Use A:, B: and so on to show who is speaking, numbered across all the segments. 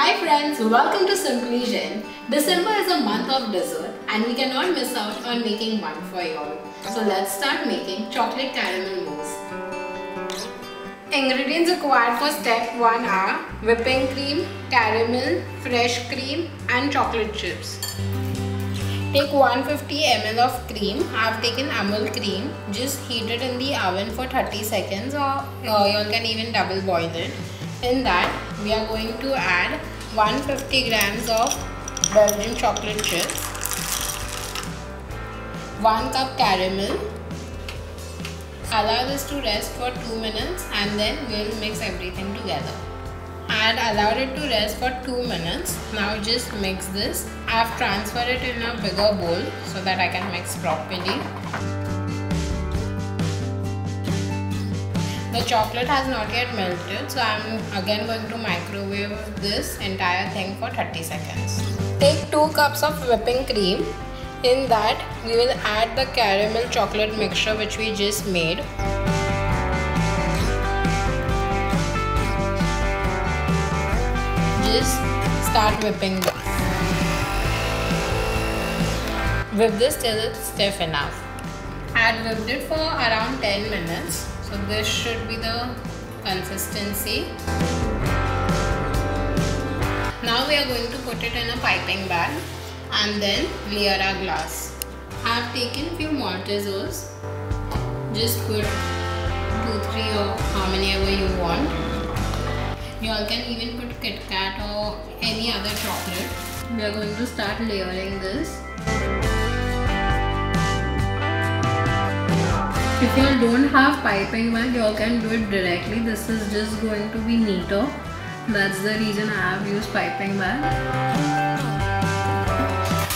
A: Hi friends, welcome to Simply Jen. December is a month of dessert and we cannot miss out on making one for you all. So let's start making chocolate caramel mousse. Ingredients required for step 1 are whipping cream, caramel, fresh cream and chocolate chips. Take 150 ml of cream. I have taken Amul cream. Just heat it in the oven for 30 seconds or you can even double boil it. In that, we are going to add 150 grams of Belgian chocolate chips, 1 cup caramel. Allow this to rest for 2 minutes and then we'll mix everything together. I had allowed it to rest for 2 minutes. Now just mix this. I have transferred it in a bigger bowl so that I can mix properly. The chocolate has not yet melted, so I am again going to microwave this entire thing for 30 seconds. Take 2 cups of whipping cream. In that, we will add the caramel chocolate mixture which we just made. Just start whipping this. Whip this till it's stiff enough. I had whipped it for around 10 minutes. So this should be the consistency. Now we are going to put it in a piping bag and then layer our glass. I have taken few Maltesers. Just put 2-3 or how many ever you want. You all can even put Kit Kat or any other chocolate. We are going to start layering this. If you all don't have piping bag, you all can do it directly. This is just going to be neater. That's the reason I have used piping bag.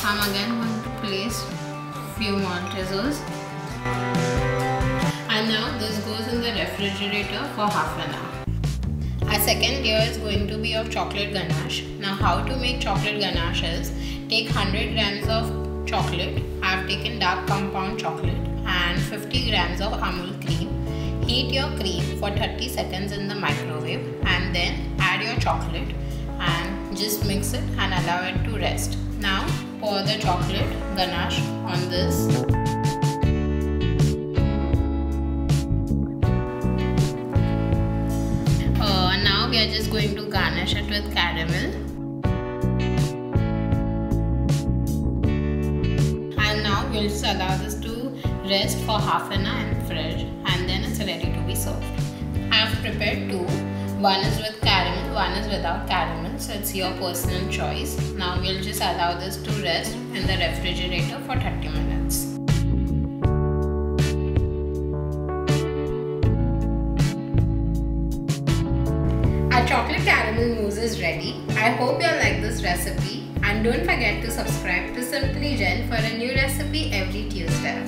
A: I'm again going to place few Maltesers. And now this goes in the refrigerator for half an hour. Our second layer is going to be of chocolate ganache. Now how to make chocolate ganache is, take 100 grams of chocolate. I have taken dark compound chocolate and 50 grams of Amul cream. Heat your cream for 30 seconds in the microwave and then add your chocolate and just mix it and allow it to rest. Now pour the chocolate ganache on this. Now we are just going to garnish it with caramel. And now we'll just allow this to rest for half an hour in the fridge and then it's ready to be served. I have prepared 2. One is with caramel, one is without caramel, so it's your personal choice. Now we'll just allow this to rest in the refrigerator for 30 minutes. Our chocolate caramel mousse is ready. I hope you all like this recipe and don't forget to subscribe to Simply Jen for a new recipe every Tuesday.